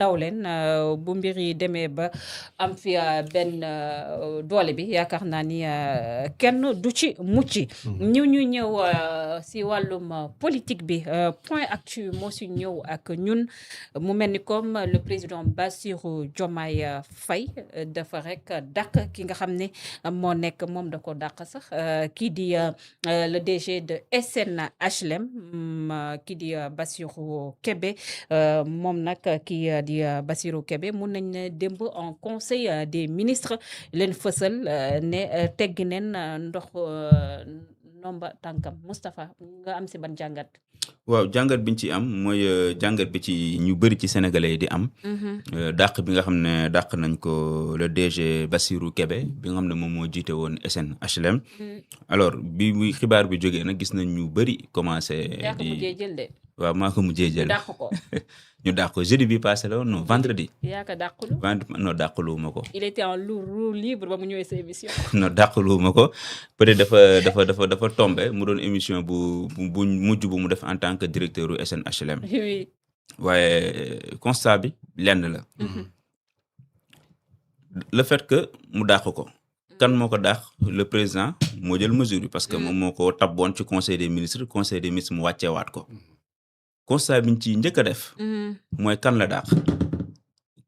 daw leen bu mbir yi demee ba am fi benn doole bi yaakaar naa ni kenn du ci mucc. ñu ñëw si wàllum politique bi point actu moo si ñëw ak ñun mu mel ni comme le président Bassirou Diomaye Faye dafa rek dàq ki nga xam ne moo nekk moom da ko dàq sax kii di le DG de SNHLM kii di Bassirou Kébé moom nag kii di Bassirou Kébé mun nañ ne démb en conseil des ministres leen fësal ne teggi neen ndox nomba tànkam Moustapha nga am si ban jàngat. waaw jàngat biñ ci am mooy jàngat bi ci ñu bëri ci sénégalais yi di am. dàq bi nga xam ne dàq nañ ko le DG Bassirou Kébé bi nga xam ne moom moo jiite woon SNHLM. alors bi muy xibaar bi jógee nag gis nañ ñu bëri commencé. yaa ko mujjee jël de. waaw maa ko mujjee jël dàq ko. ñu dàq ko jeudi bi passé la woon non vendredi. yaa ko dàqulu. non dàqulu ma ko. il était en roue libre ba mu ñëwee sa émission. non dàqulu ma ko peut-être dafa tombé mu doon émission bu mujj bu mu def en tant que directeur u SNHLM. oui. waaye constat bi lenn la. le fait que mu dàq ko. kan moo ko dàq le président moo jël mesure bi parce que moom moo ko tabboon ci conseil des ministres mu wàcceewaat ko. constat bi ñu ci njëkk a def. mooy kan la dàq.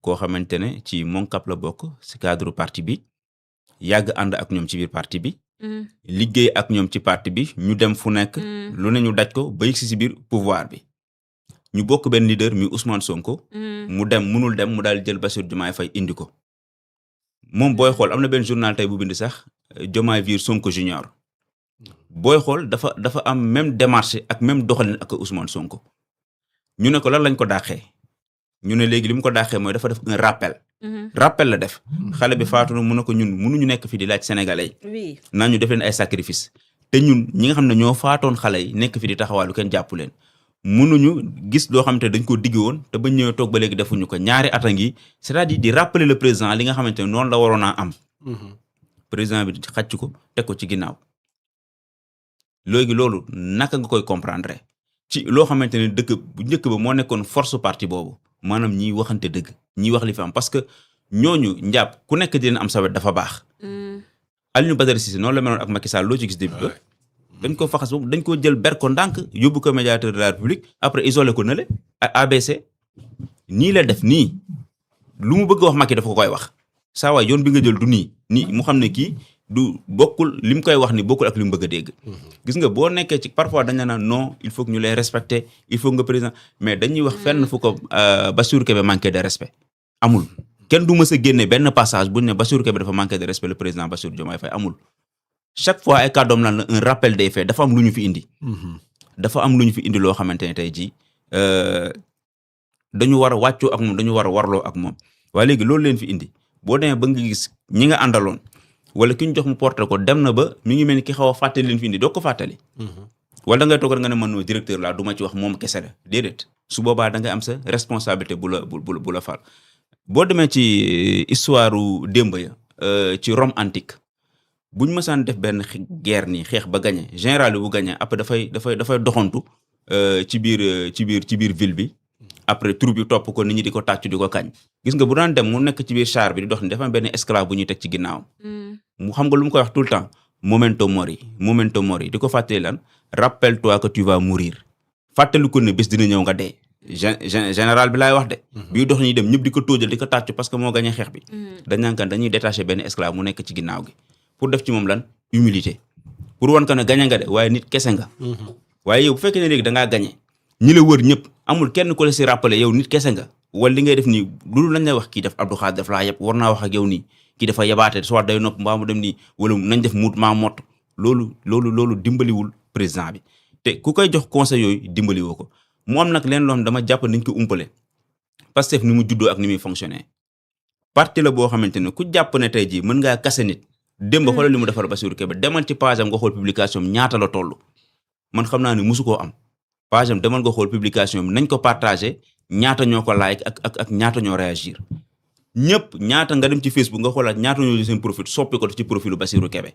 koo xamante ne ci Moncap la bokk ci cadre parti bi yàgg ànd ak ñoom ci biir parti bi. liggéey ak ñoom ci parti bi ñu dem fu nekk. lu ne ñu daj ko ba yegg si biir pouvoir bi. ñu bokk benn leader mi Ousmane Sonko. mu dem munul dem mu daal jël Bassirou Diomaye Faye indi ko. moom booy xool am na benn journal tey bu bind sax Diomaye vire Sonko junior. booy xool dafa am même démarche ak même doxalin ak Ousmane Sonko. ñu ne ko lan lañ ko dàqee ñu ne léegi li mu ko dàqee mooy dafa def un rappel. rappel la def. xale bi faatu na mu ne ko ñun mënuñu nekk fi di laaj sénégalais yi. naa ñu def leen ay sacrifice te ñun ñi nga xam ne ñoo faatoon xale yi nekk fi di taxawaalu kenn jàppu leen mënuñu gis loo xamante ne dañ ko digg woon te bañ ñëwee toog ba léegi defuñu ko ñaari at a ngi c'est-à-dire di rappeler le président li nga xamante ne noonu la waroon a am. président bi xàcc ko teg ko ci ginnaaw léegi loolu naka nga koy comprendre. ci loo xamante ne dëkk bu njëkk ba moo nekkoon force parti boobu maanaam ñiy waxante dëgg ñiy wax li fi am parce que ñooñu njàpp ku nekk di leen am sa wet dafa baax. Aliou Badara Cissé noonu la meloon ak Macky Sall loo ci gis début ba dañ ko faxas boobu dañ ko jël ber ko ndànk yóbbu ko médiateur de la République après isolé ko nële ABC nii la def nii lu mu bëgg wax Macky dafa ko koy wax saa waay yoon bi nga jël du nii mu xam ne kii du bokkul li mu koy wax ni bokkul ak li mu bëgg a dégg. gis nga boo nekkee ci parfois dañ la naan non il faut que ñu lay respecter il faut nga président mais dañuy wax fenn fu ko Bassirou Kébé manqué de respect amul kenn du mës a génne benn passage bu ñu ne Bassirou Kébé dafa manqué de respect le président Bassirou Diomaye Faye amul chaque fois ay kàddoom lan la un rappel des faits dafa am lu ñu fi indi. dafa am lu ñu fi indi loo xamante ne tey jii dañu war a wàccoo ak moom dañu war a warloo ak moom waaye léegi loolu leen fi indi boo demee ba nga gis ñi nga àndaloon. wala ki ñu jox mu porté ko dem na ba mi ngi mel ni ki xaw a fàttali leen fi indi doo ko fàttali. wala da ngay toog nga ne man noo directeur laa du ma ci wax moom kese la déedéet su boobaa da ngay am sa responsabilité bu la fal. boo demee ci histoire démb ya ci Rome antique buñ mësaan def benn guerre nii xeex ba gagné général bu gagné après dafay doxantu ci biir ville bi. après troupe bi topp ko nit ñi di ko tàccu di ko kañ. gis nga bu daan dem mu nekk ci biir char bi di dox ni dafa am benn esclave bu ñuy teg ci ginnaaw. mu xam nga lu mu koy wax tout le temps memento mori di ko fàttali lan rappelle-toi que tu vas mourir fàttali ko ne bés dina ñëw nga dee. général bi laay wax de. bii dox ñuy dem ñëpp di ko tóojal di ko tàccu parce que moo gagné xeex bi. dañuy détaché benn esclave mu nekk ci ginnaaw gi pour def ci moom lan humilité pour wan ko ne gagné nga de waaye nit kese nga. waaye yow bu fekkee ne léegi da ngaa gagné ñi la wër ñëpp amul kenn ko la si rappelé yow nit kese nga wala li ngay def nii loolu lañ lay wax kii def Abdou Khadre daf laa yëpp war naa wax ak yow nii kii dafa yabaate soit day nopp mbaa mu dem nii wala nañ def muut maa mott loolu dimbaliwul président bi te ku koy jox conseil yooyu dimbaliwoo ko mu am nag leen loo xam dama jàpp nañ ko umpale Pastef ni mu juddoo ak ni muy fonctionner parti la boo xamante ne ku jàpp ne tey jii mën ngaa kase nit démb xoolal li mu defar Bassirou Kébé demal ci page am nga xool publication ñaata la toll man xam naa ne musu koo am page am demal nga xool publication bi nañ ko partagé ñaata ñoo ko like ak ñaata ñoo réagir ñëpp ñaata nga dem ci Facebook nga xoolaat ñaata ñoo seen profil soppi ko ci profilu Bassirou Kébé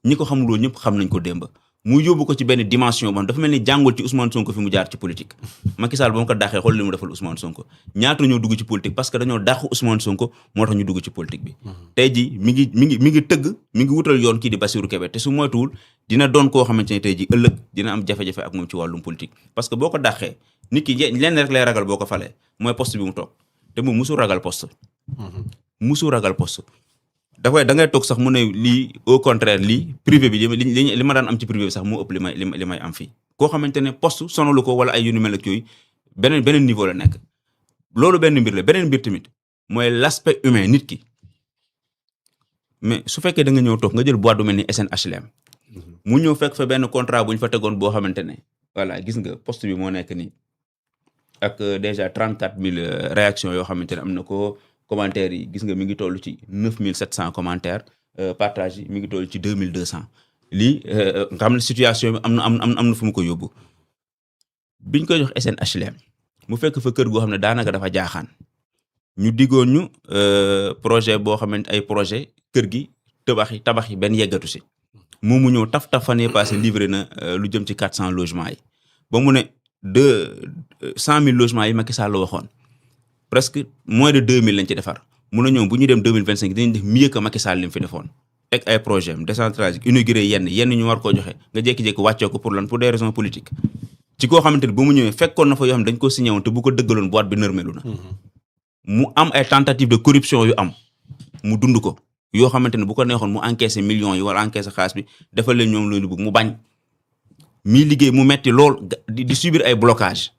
ñi ko xamuloo ñëpp xam nañ ko démb mu yóbbu ko ci benn dimension boo xam dafa mel ni jàngul ci Ousmane Sonko fi mu jaar ci politique Macky Sall ba mu ko dàqee xool li mu defal Ousmane Sonko ñaata ñoo dugg ci politique parce que dañoo dàq Ousmane Sonko moo tax ñu dugg ci politique bi tey ji mi ngi wutal yoon kii di Bassirou Kébé te su moytuwul dina doon koo xamante ne tey ji ëllëg dina am jafe-jafe ak moom ci wàllum politique parce que boo ko dàqee nit ki lenn rek lay ragal boo ko falee mooy poste bi mu toog te moom musul ragal poste da ngay toog sax mu ne lii au contraire lii privé bi li ma daan am ci privé bi sax moo ëpp li may am fii koo xamante ne poste sonalu ko wala ay yu ni mel ak yooyu beneen niveau la nekk loolu benn mbir la beneen mbir tamit mooy l'aspect humain nit ki mais su fekkee da nga ñëw toog nga jël boîte bu mel ni SNHLM mu ñëw fekk fa benn contrat bu ñu fa tegoon boo xamante ne voilà gis nga poste bi moo nekk nii ak déjà 34000 réactions yoo xamante ne am na ko commentaires yi gis nga mi ngi toll ci 9700 commentaires partage yi mi ngi toll ci 2200 lii nga xam ne situation bi am na fu mu ko yóbbu biñ koy jox SNHLM mu fekk fa kër goo xam ne daanaka dafa jaaxaan ñu diggoon ñu projet boo xamante ay projet kër gi tabax yi benn yeggatu si moom mu ñëw taf fan yii passé livré na lu jëm ci 400 logements yi ba mu ne 100 000 logements yi Macky Sall la waxoon presque moins de 2000 lañ ci defar mun na ñoom bu ñu dem 2025 dinañ def mieux que Macky Sall li mu fi defoon teg ay projet décentralisé inauguré yenn ñu war koo joxe nga jékki-jékki wàccee ko pour des raisons politiques ci koo xamante ne bu mu ñëwee fekkoon na fa yoo xam ne dañ ko signé woon te bu ko dëggaloon boîte bi nërmelu na mu am ay tentative de corruption yu am mu dund ko yoo xamante ne bu ko neexoon mu encaissé millions yi wala encaissé xaalis bi defal leen ñoom loolu bëgg mu bañ mii liggéey mu metti lool di subir ay blocage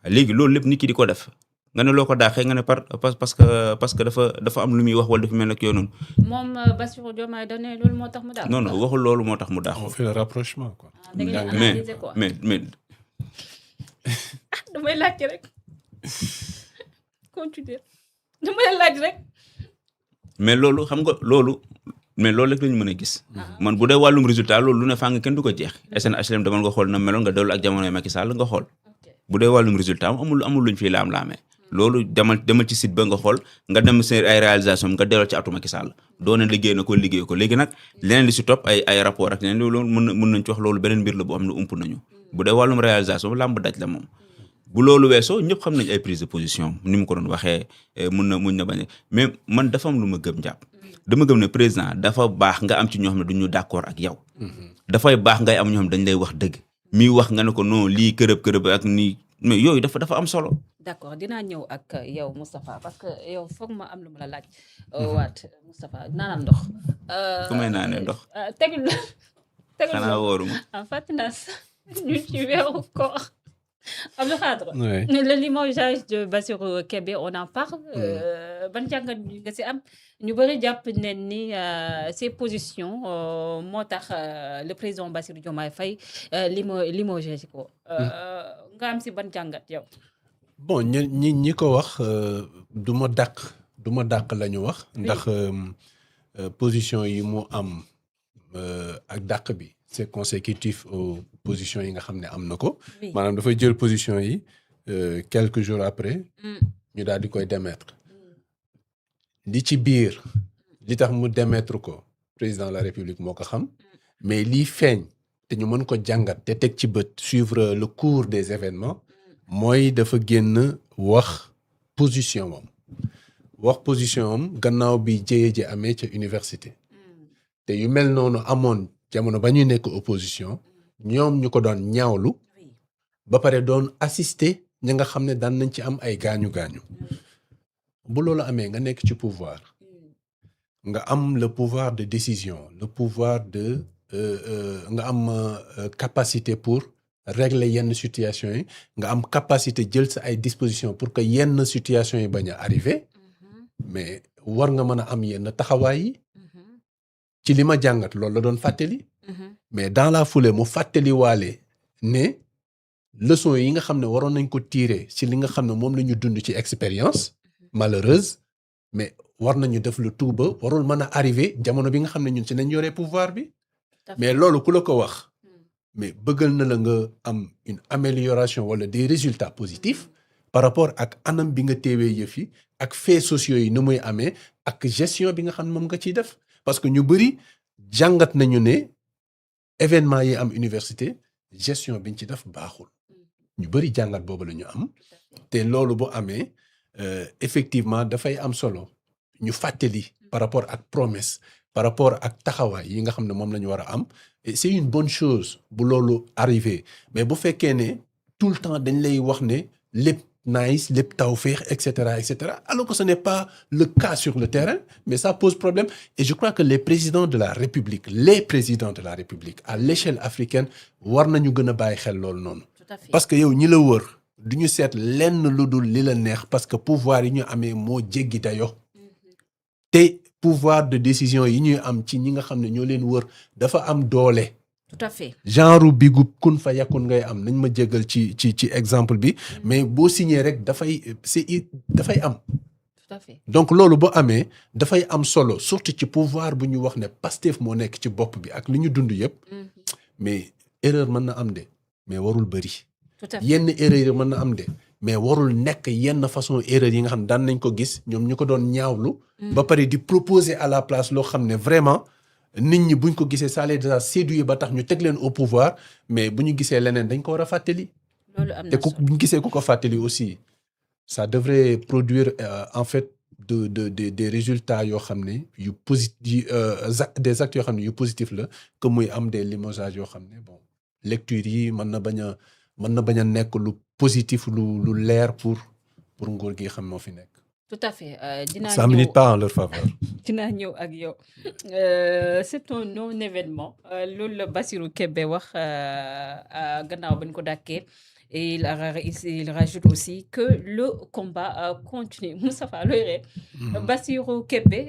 léegi loolu lépp nit ki di ko def nga ne loo ko daaxee nga ne parce que dafa am lu muy wax wala dafa mel ne yooyu noonu. moom Bassirou Diomaye da ne loolu moo tax mu daax. non waxul loolu moo tax mu daax. on fait le rapprochement quoi. da ngeen di analyser quoi mais damay laaj rek continuer damay laaj rek. mais loolu xam nga loolu rek la ñu mën a gis. man bu dee wàllum résultat loolu lu ne fàng kenn du ko jeex. SNHLM demal nga xool na meloon nga dellu ak jamonoy Macky Sall nga xool. bu dee wàllum résultat amul luñ fiy laam-laamee. loolu demal ci site ba nga xool nga dem seen ay réalisation nga delloo ci atu Macky Sall doone liggéey na ko liggéey ko léegi nag leneen li si topp ay rapport ak leneen loolu mën nañ ci wax loolu beneen mbir la boo xam ne ump nañu bu dee wàllum réalisation làmb daj la moom bu loolu weesoo ñëpp xam nañ ay prise de position ni mu ko doon waxee mun na bañ mais man dafa am lu ma gëm jàpp dama gëm ne président dafa baax nga am ci ñoo xam ne duñu d'accord ak yow dafay baax ngay am ñoo xam ne dañ lay wax dëgg miy wax nga ne ko non lii kërëb ak nii mais yooyu dafa am solo. d'accord dinaa ñëw ak yow Moustapha parce que yow foog ma am lu ma la laaj. waat Moustapha naanal ndox. fu may naanee ndox. tegul xanaa wóoruma. fàttali naa ñu ci weeru koor. Abdou Khadre. le limogeage de Bassirou Kébé on en parle. ban jàngat nga si am ñu bëri jàpp ne ni ces positions moo tax le président Bassirou Diomaye Faye limogé ko. nga am si ban jàngat yow. bon ñi ko wax du ma dàq la ñu wax. ndax position yi mu am ak dàq bi c'est consécutif aux positions yi nga xam ne am na ko. maanaam dafay jël position yi quelques jours après. ñu daal di koy démettre. li ci biir li tax mu démettre ko président de la République moo ko xam. mais lii feeñ te ñu mën ko jàngat te teg ci bët suivre le cours des événements. mooy dafa génn wax position am gannaaw bi jëye ji amee ca université te yu mel noonu amoon jamono ba ñuy nekk opposition ñoom ñu ko doon ñaawlu ba pare doon assister ñi nga xam ne daan nañ ci am ay gaañu-gaañu bu loolu amee nga nekk ci pouvoir nga am le pouvoir de décision le pouvoir de nga am capacité pour régler yenn situation yi nga am capacité jël sa ay dispositions pour que yenn situation yi bañ a arrivé mais war nga mën a am yenn taxawaay yi ci li ma jàngat loolu la doon fàttali mais dans la foulée mu fàttali waale ne leçon yi nga xam ne waroon nañ ko tirer ci li nga xam ne moom la ñu dund ci expérience malheureuse mais war nañu def le tout ba warul mën a arrivé jamono bi nga xam ne ñun ci nañ yoree pouvoir bi mais loolu ku la ko wax mais bëggal na la nga am une amélioration wala des résultats positifs par rapport ak anam bi nga teewee yëf yi ak faits sociaux yi ni muy amee ak gestion bi nga xam ne moom nga ciy def parce que ñu bëri jàngat nañu ne événement yi am université gestion biñ ci def baaxul ñu bëri jàngat boobu la ñu am te loolu bu amee effectivement dafay am solo ñu fàttali par rapport ak promesse par rapport ak taxawaay yi nga xam ne moom la ñu war a am et c'est une bonne chose bu loolu arrivé mais bu fekkee ne tout le temps dañ lay wax ne lépp nice lépp tawféex et cetera alors que ce n'est pas le cas sur le terrain mais ça pose problème et je crois que les présidents de la République à l'échelle africaine war nañu gën a bàyyi xel loolu noonu parce que yow ñi la wër du ñu seet lenn lu dul li la neex parce que pouvoir yi ñu amee moo jéggi dayo te pouvoir de décision yi ñuy am ci ñi nga xam ne ñoo leen wër dafa am doole. Tout à fait. genre bigub kun fa yakun ngay am nañ ma jéggal ci exemple bi mais boo signé rek dafay am. Tout à fait. donc loolu boo amee dafay am solo surtout ci pouvoir bu ñu wax ne Pastef moo nekk ci bopp bi ak li ñu dund yëpp. mais erreur mën na am de mais warul bëri. Tout à fait. yenn erreur yi mën na am de mais warul nekk yenn façon erreur yi nga xam ne daan nañ ko gis ñoom ñu ko doon ñaawlu. ba pare di proposer à la place loo xam ne vraiment. nit ñi buñ ko gisee ça les a séduit ba tax ñu teg leen au pouvoir mais bu ñu gisee leneen dañ ko war a fàttali. loolu am te na solo bu ñu gisee ku ko fàttali aussi ça devrait produire en fait des résultats yoo xam ne yu positif des actes yoo xam ne yu positif la que muy am des limogeages yoo xam ne bon lecture yi mën na bañ a nekk lu positif lu leer pour nguur gi xam moo fi nekk. tout à fait dinaa ça milite pas en leur faveur. dinaa ñëw ak yow c'est un non-événement loolu la Bassirou Kébé wax gannaaw ba ñu ko dàkkee et il rajoute aussi que le combat continue Moustapha looy ree Bassirou Kébé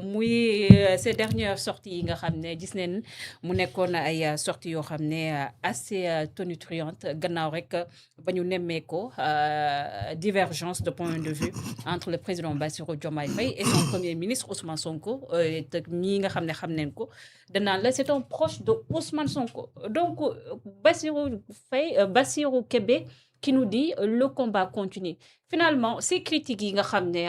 muy ces dernières sorties yi nga xam ne gis neen mu nekkoon ay sorties yoo xam ne assez tonitruantes gannaaw rek ba ñu nemmee ko divergence de point de vue entre le président Bassirou Diomaye Faye et son premier ministre Ousmane Sonko te ñii nga xam ne xam neen ko danaan la c'est un proche de Ousmane Sonko donc Bassirou Kébé qui nous dit le combat continue finalement ces critiques yi nga xam ne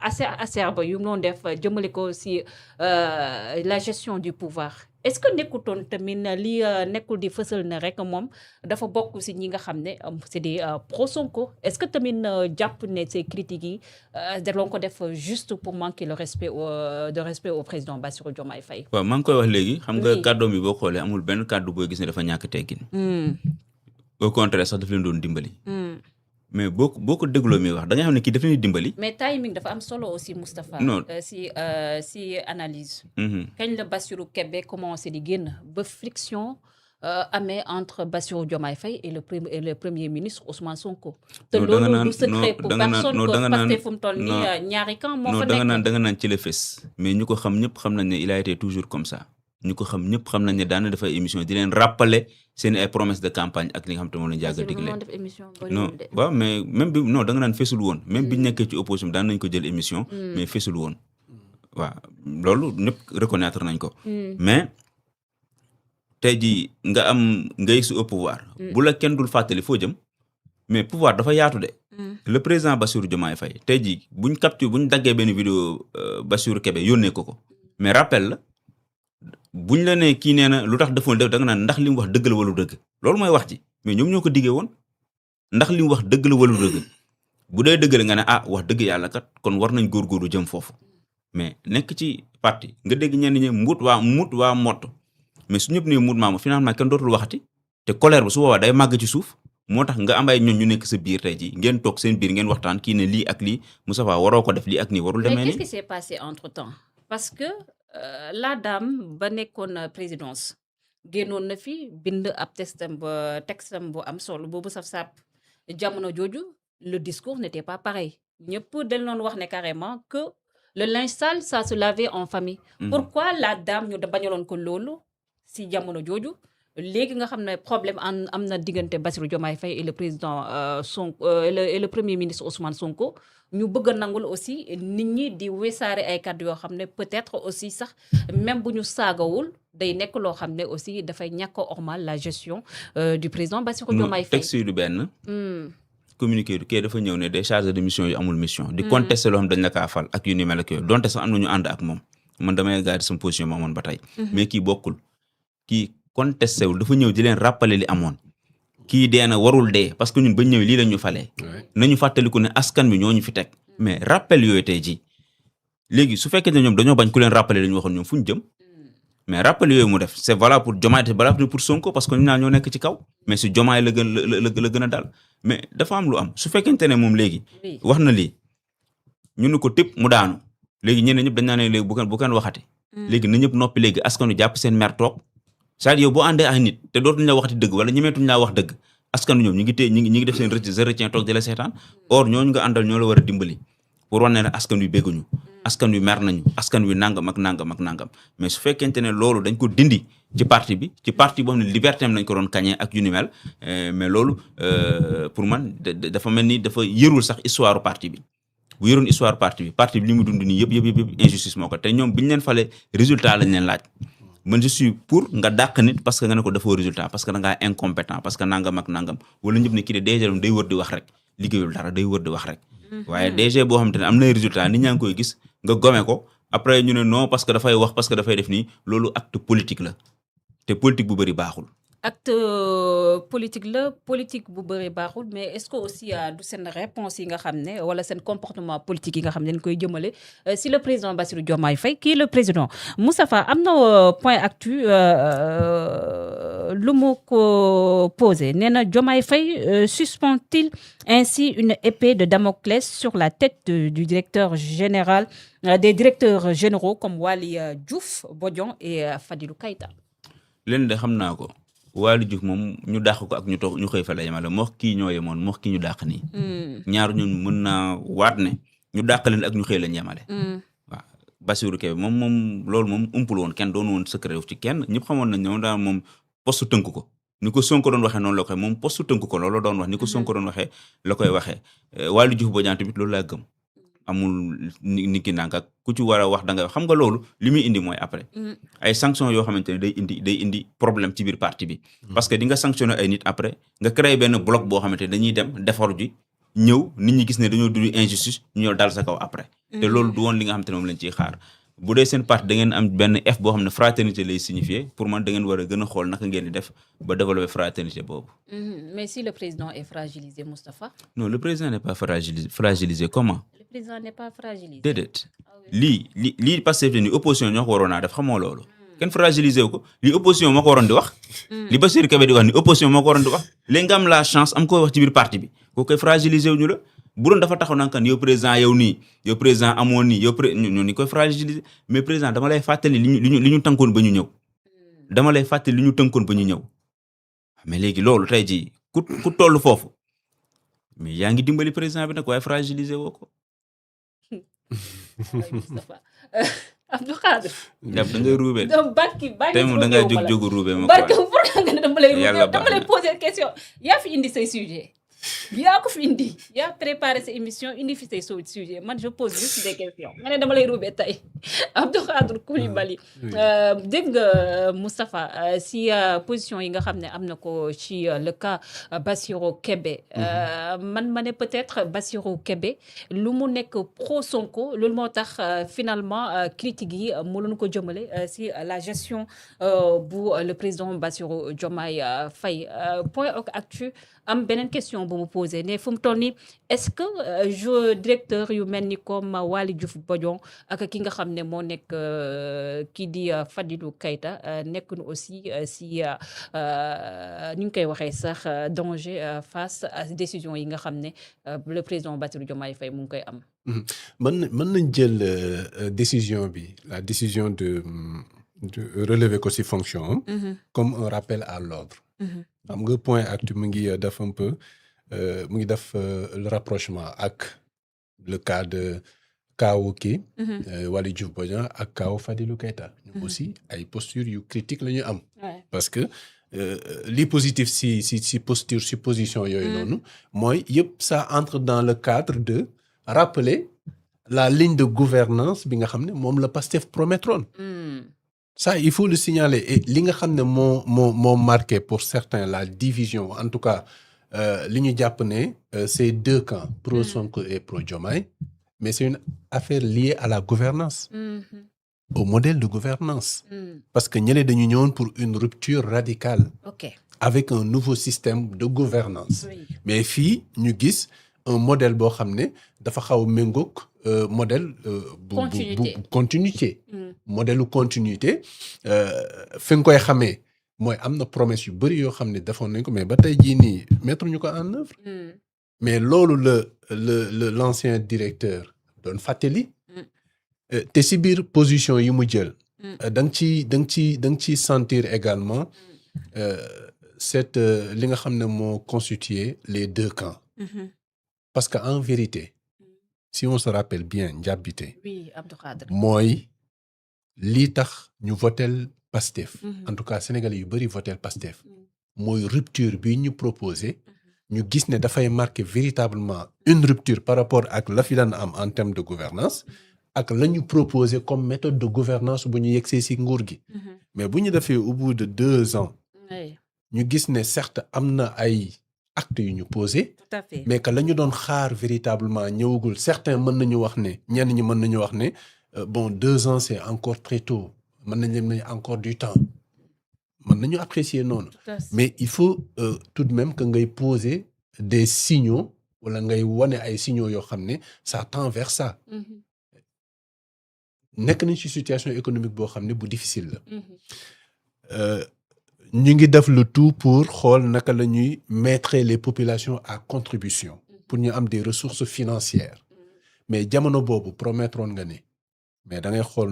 assez acerbe yu mu doon def jëmale ko si la gestion du pouvoir est-ce que nekkutoon tamit li nekkul di fësal na rek moom dafa bokk si ñi nga xam ne c'est des pro Sonko est-ce que tamit jàpp ne ces critiques yi daloon ko def juste pour manquer le respect au président Bassirou Diomaye Faye. waaw maa ngi koy wax léegi. xam nga kàddoom bi boo xoolee amul benn kàddu booy gis ne dafa ñàkk teggin. au contraire sax daf leen doon dimbali. mais boo ko dégloo mi wax da nga xam ne kii daf leen dimbali. mais timing dafa am solo aussi Moustapha. non si analyse. kañ la Bassirou Kébé commencé di génn ba friction amee entre Bassirou Diomaye Faye et le premier ministre Ousmane Sonko. te loolu du secret pour personne que Pastef fu mu toll nii ñaari camp moo fa nekk. da nga naan ci la fes mais ñu ko xam ñëpp xam nañ ne il a été toujours comme ça. ñu ko xam ñëpp xam nañ ne daan na dafay émission di leen rappeler seen ay promesses de campagne ak li nga xam te moom lañu jàgg a digle non waaw mais même bi non da nga naan fesul woon même bi ñu nekkee ci opposition daan nañ ko jël émission mais fesul woon waaw loolu ñëpp reconnaître nañ ko mais tey jii nga yegg si au pouvoir bu la kenn dul fàttali foo jëm mais pouvoir dafa yaatu de le président Bassirou Diomaye Faye tey jii buñ daggee benn vidéo Bassirou Kébé yónnee ko mais rappel la buñ la ne kii nee na lu tax defoon def da nga naan ndax li mu wax dëgg la wala dëgg loolu mooy wax ji mais ñoom ñoo ko diggee woon ndax li mu wax dëgg la wala dëgg bu dee dëgg la nga ne wax dëgg yàlla kat kon war nañ góorgóorlu jëm foofu mais nekk ci parti nga dégg ñenn ñi mut waa mott mais su ñëpp ne mut maamu finalement kenn dootul waxati te colère ba su boobaa day màgg ci suuf moo tax nga am ay ñoon ñu nekk sa biir tey jii ngeen toog seen biir ngeen waxtaan kii ne lii ak lii Moustapha waroo ko def lii ak nii warul demee nii. mais qu'est-ce qui s'est passé entre-temps parce que la dame ba nekkoon présidence génnoon na fi bind ab textam bu am solo boobu saf-sap jamono jooju le discours n'était pas pareil ñëpp dañ doon wax ne carrément que le linge sale ça se lavait en famille. Pourquoi la dame ñu bañaloon ko loolu si jamono jooju léegi nga xam ne problème am na diggante Bassirou Diomaye Faye et le président Sonko et le premier ministre Ousmane Sonko ñu bëgg a nangul aussi nit ñi di wesaare ay kàddu yoo xam ne peut-être aussi sax même bu ñu saagawul day nekk loo xam ne aussi dafay ñàkk a ormal la gestion du président Bassirou Diomaye Faye. texte du benn. communiqué du kii dafa ñëw ne des chargés de mission yu amul mission. di contester loo xam dañ la kaa fal ak yu ni mel ak yooyu donte sax am na ñu ànd ak moom man damay garder sama position ma amoon ba tey. mais kii bokkul kii contesté wul dafa ñëw di leen rappeler li amoon kii dee na warul dee parce que ñun ba ñëwee lii la ñu falee nañu fàttaliku ne askan wi ñoo ñu fi teg mais rappel yooyu tey jii léegi su fekkee ne ñoom dañoo bañ ku leen rappeler li ñu waxoon ñoom fu ñu jëm mais rappel yooyu mu def c'est valable pour Diomaye c'est valable pour Sonko parce que ñu naan ñoo nekk ci kaw mais si Diomaye la gën a dal mais dafa am lu am su fekkente ne moom léegi wax na lii ñu ne ko tëpp mu daanu léegi ñeneen ñëpp dañ naa ne léegi bu kan waxati léegi na ñëpp noppi léegi askanu jàpp seen mer toog c'est-à-dire yow boo àndee ak nit te dootuñu la waxati dëgg wala ñemeetuñu laa wax dëgg askanu ñoom ñu ngi téye ñu ngi def seen retien toog di la seetaan or ñooñu nga àndal ñoo la war a dimbali pour wane ne askan wi bégguñu askan wi mer nañu askan wi nangam ak nangam ak nangam mais su fekkente ne loolu dañ ko dindi ci parti boo xam ne liberté am lañ ko doon kañee ak yu ni mel mais loolu pour man dafa mel ni dafa yërul sax histoire parti bi bu yëroon histoire parti bi li mu dund nii yëpp injustice moo ko te ñoom bi ñu leen fale résultat lañ leen laaj man je suis pour nga dàq nit parce que nga ne ko dafoo résultat parce que da ngaa incompétent parce que nangam ak nangam wala ñëpp ne kii de DG day wër di wax rek liggéeyul dara day wër di wax rek waaye DG boo xamante ne am na résultat nit ñaa ngi koy gis nga gome ko après ñu ne non parce que dafay wax parce que dafay def nii loolu acte politique la te politique bu bëri baaxul. acte politique bu bëri baaxul mais est-ce que aussi du seen réponse yi nga xam ne wala seen comportement politique yi nga xam ne dañ koy jëmale si le président Bassirou Diomaye Faye kii le président Moustapha am na point actu lu mu ko posé nee na Diomaye Faye suspend-il ainsi une épée de Damoclès sur la tête du directeur général des directeurs généraux comme Waly Diouf Bodian et Fadilou Keïta. leen de xam naa ko. Waly Diouf moom ñu dàq ko ak ñu toog ñu xëy fa la yemale moo kii ñoo yemoon moo kii ñu dàq nii. ñaar ñun mën naa waat ne ñu dàq leen ak ñu xëy lañ yemale. waaw Bassirou Kébé moom loolu moom umpul woon kenn doon woon secret ci kenn ñëpp xamoon nañ ne daal moom poste tënk ko ni ko Sonko doon waxee noonu la koy moom poste tënk ko loolu doon wax ni ko Sonko doon waxee la koy waxee Waly Diouf Bodian tamit loolu laa gëm. amul ni ki nang ak ku ci war a wax da nga xam nga loolu li muy indi mooy après ay sanctions yoo xamante ne day indi problème ci biir parti bi parce que di nga sanctionné ay nit après nga créé benn bloc boo xamante ne dañuy dem defaru ji ñëw nit ñi gis ne dañoo dund injustice ñu ñëw dal sa kaw après te loolu du woon li nga xamante ne moom lañ ciy xaar bu dee seen parti da ngeen am benn F boo xam ne fraternité lay signifier pour man da ngeen war a gën a xool naka ngeen di def ba développer fraternité boobu. Mais si le président est fragilisé, Moustapha? Non, le président n'est pas fragilisé. Comment? Le président n'est pas fragilisé. Déedéet. lii Pastef ni opposition ñoo ko waroon a def xamoo loolu. kenn fragilisé wu ko lii opposition moo ko waroon di wax. li Bassirou Kébé di wax ni opposition moo ko waroon di wax. léegi nga am la chance am ko wax ci biir parti bi koo koy fragilisé wu ñu la. bu doon dafa taxaw naan kan yow président yow nii yow président amoon nii yow ñoo ni koy fragiliser mais président dama lay fàttali li ñu tënkoon ba ñu ñëw dama lay fàttali li ñu tënkoon ba ñu ñëw mais léegi loolu tey jii ku toll foofu mais yaa ngi dimbali président bi nag waaye fragiliser woo ko. Abdou Khadre. jàpp da ngay ruubee. barki tey moom da ngay jóg ruubee ma. barki pour nga ne dama lay poser question yaa fi indi say sujet yaa ko fi indi yaa préparé sa émission indi fi say sujet man je pose juste des questions nga ne dama lay ruubee tey Abdou Khadre Coulibaly dégg nga Moustapha si position yi nga xam ne am na ko ci le cas Bassirou Kébé man ma ne peut-être Bassirou Kébé lu mu nekk pro Sonko loolu moo tax finalement critique yi mënuñu ko jëmale si la gestion bu le président Bassirou Diomaye Faye point actu am beneen question bu mu posé ne fu mu toll nii est-ce que directeur yu mel ni comme Waly Diouf Bodian ak ki nga xam ne moo nekk kii di Fadilou Keïta nekk nu aussi si ni ñu koy waxee sax danger face à décision yi nga xam ne le président Bassirou Diomaye Faye mu ngi koy am. mën nañ jël décision bi la décision de relever ko si fonction comme un rappel à l'ordre. xam nga point actu mu ngi def un peu mu ngi def le rapprochement ak le cas de kaawu kii Waly Diouf Bodian ak kaawu Fadilou Keïta ñoom aussi ay postures yu critique la ñu am parce que li positif si posture si position yooyu noonu mooy yëpp ça entre dans le cadre de rappeler la ligne de gouvernance bi nga xam ne moom la Pastef promettroon. Ça, il faut le signaler. Et li nga xam ne moo marqué pour certains la division, en tout cas, li ñu jàpp ne c'est deux camps, pro Sonko et pro Diomaye, mais c'est une affaire liée à la gouvernance. au modèle de gouvernance. Parce que ñële dañu ñëwoon pour une rupture radicale ok avec un nouveau système de gouvernance. oui Mais fii ñu gis un modèle boo xam ne dafa xaw a méngoog modèle continuité. Modèle continuité fi nga koy xamee mooy am na promesse yu bëri yoo xam ne defoon nañ ko mais ba tey jii nii mettre ñu ko en œuvre. Mais loolu l'ancien directeur doon fàttali. te si biir position yi mu jël. da nga ciy sentir également cette li nga xam ne moo constituer les deux camps. Parce que en vérité si on se rappelle bien Ndiabité. oui Abdou Khadre. mooy lii tax ñu votel Pastef. en tout cas sénégalais yu bëri votel Pastef. mooy rupture bi ñu proposé. ñu gis ne dafay marquer véritablement une rupture par rapport ak la fi daan am en termes de gouvernance ak la ñu proposé comme méthode de gouvernance bu ñu yegsee ci nguur gi. Mais bu ñu defee au bout de 2 ans. ñu gis ne certes am na ay actes yu ñu posé. tout à fait mais que la ñu doon xaar véritablement ñëwagul certains mën nañu wax ne ñenn ñi mën nañu wax ne bon 2 ans c'est encore très tôt mën nañ leen encore du temps mën nañu apprécier noonu. Mais il faut tout de même que ngay poser des signaux wala ngay wane ay signaux yoo xam ne ça tend vers ça. nekk nañ ci situation économique boo xam ne bu difficile la. ñu ngi def le tout pour xool naka la ñuy mettre les populations à contribution pour ñu am des ressources financières. Mais jamono boobu promettroon nga ne mais da ngay xool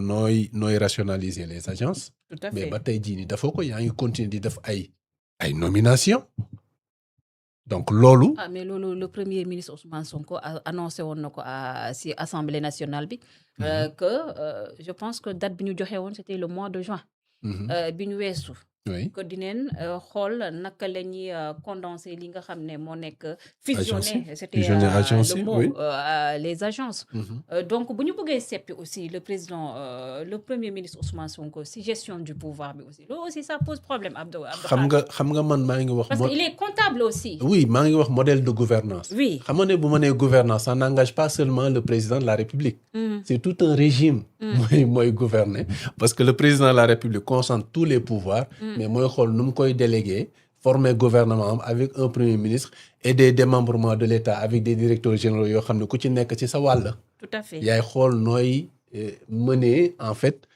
nooy rationaliser les agences. tout à fait mais ba tey jii nii dafoo ko yaa ngi continuer di def ay nominations. donc loolu. mais loolu le premier ministre Ousmane Sonko a annoncé woon na ko si assemblée nationale bi. que je pense que date bi ñu joxe woon c'était le mois de juin. bi ñu weesu. oui que dineen xool naka la ñuy condenser li nga xam ne moo nekk fusionner c'était le mot oui. les agences. Donc bu ñu bëggee seppi aussi le président le premier ministre Ousmane Sonko si gestion du pouvoir bi aussi loolu aussi ça pose problème Abdou xam nga man maa ngi wax. parce qu'il est comptable aussi. oui maa ngi wax modèle de gouvernance. oui xam nga ne bu ma nee gouvernance ça n'engage pas seulement le président de la République. C'est tout un régime. mooy gouverner parce que le président de la République concentre tous les pouvoirs. mais mooy xool nu mu koy déléguer former gouvernement avec un premier ministre et des démembrements de l'État avec des directeurs généraux yoo xam ne ku ci nekk ci sa wàll. tout à fait yaay xool nooy mener en fait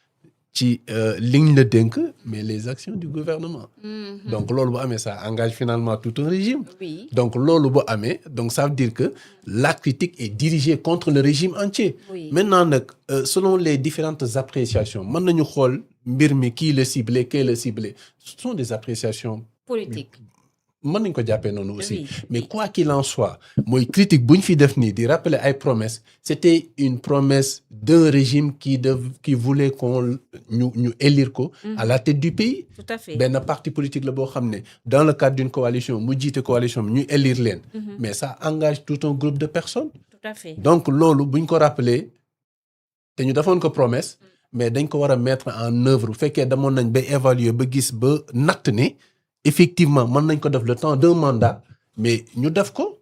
ci ligne la dénk mais les actions du gouvernement. Donc loolu bu amee ça engage finalement tout un régime. oui Donc loolu bu amee donc ça veut dire que la critique est dirigée contre le régime entier. Oui. Maintenant nag selon les différentes appréciations mën nañu xool mbir mi kii le ciblé kii le ciblé ce sont des appréciations politique. mën nañu ko jàppee noonu aussi. Oui. Mais quoi qu'il en soit mooy critique bu ñu fi def nii di rappeler ay promesses c'était une promesse d'un régime qui voulait qu'on ñu élire ko à la tête du pays. tout à fait benn parti politique la boo xam ne dans le cadre d'une coalition mu jiite coalition bi ñu élire leen. Mais ça engage tout un groupe de personnes. tout à fait Donc loolu bu ñu ko rappeler te ñu defoon ko promesse mais dañ ko war a mettre en œuvre bu fekkee demoon nañ ba évaluer ba gis ba natt ne effectivement mën nañ ko def le temps d'un mandat mais ñu def ko.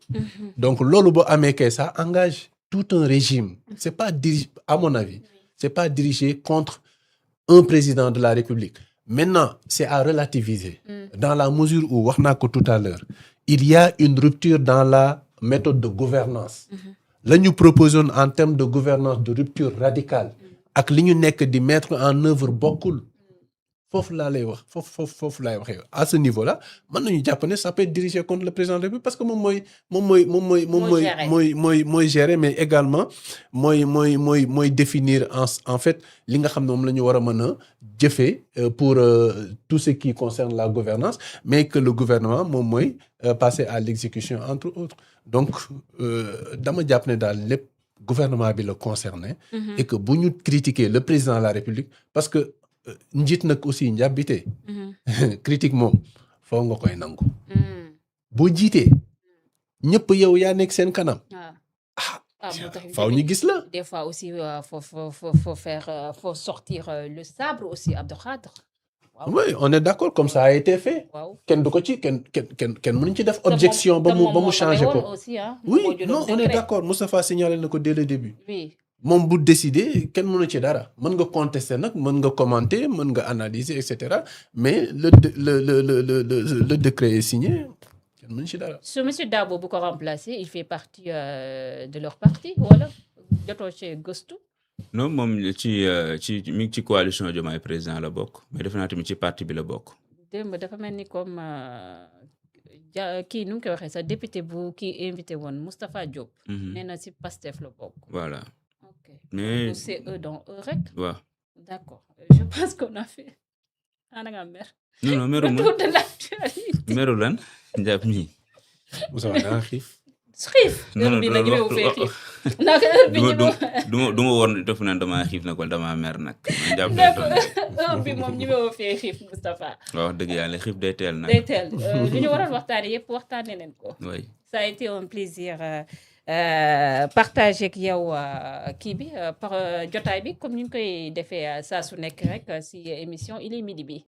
Donc loolu boo amee kay ça engage tout un régime. C'est pas dirigé à mon avis c'est pas dirigé contre un président de la République. Maintenant c'est à relativiser. Dans la mesure où wax naa ko tout à l'heure il y a une rupture dans la méthode de gouvernance. La ñu proposoon en termes de gouvernance de rupture radicale ak li ñu nekk di mettre en œuvre bokkul. Foofu laa lay wax foofu laay waxee à ce niveau là mën nañu jàpp ne ça peut être dirigé contre le président de la République parce que mooy gérer mais également mooy définir en fait li nga xam ne moom la ñu war a mën a jëfee pour tout ce qui concerne la gouvernance mais que le gouvernement moom mooy passer à l'exécution entre autres. Donc dama jàpp ne daal lépp gouvernement bi la concerné. Et que bu ñu critiquer le président de la République parce que njiit nag aussi njàbbite critique moom foo nga koy nangu. boo jiitee ñëpp yow yaa nekk seen kanam. faaw ñu gis la. Des fois aussi faut sortir le sabre aussi Abdou Khadre. Wow. Oui, on est d'accord comme ça a été fait. Wow. Kenn du ko ci kenn mënuñ ci def objection ba mu changer ko. Aussi, hein? Oui, non, on est d'accord. Moustapha signalé na ko dès le début. Oui. moom bu décider kenn mënu ci dara mën nga contester nag mën nga commenter mën nga analyser et cetera mais le décret est signé kenn mënu ci dara. su monsieur Dabo bu ko remplacer il fait partie de leur parti wala jotoo cee gëstu. non moom ci mi ngi ci coalition Diomaye président la bokk mais defe naa tamit ci parti bi la bokk. démb dafa mel ni comme kii nu mu koy waxee sax député bu kii invité woon Moustapha Diop. nee na si Pastef la bokk. voilà. ok mais c'est eux dans eux rek. waaw. d'accord je pense qu'on a fait. da nga mer. non meru ma retour de l'actualité. meru lan njàpp mi. Moussa da nga xiif. xiif. heure bi nag ñëw fee xiif. nag heure bi du ma woon def naan damaa xiif nag wala damaa mer nag. heure bi moom ñëw fee xiif Moustapha. waaw dëgg yàlla xiif day teel nag. day teel lu ñu waroon waxtaanee yëpp waxtaanee nañ ko. oui. ça a été un plaisir partager ak yow kii bi par jotaay bi comme ni ñu koy defee saa su nekk rek si émission il est midi bi.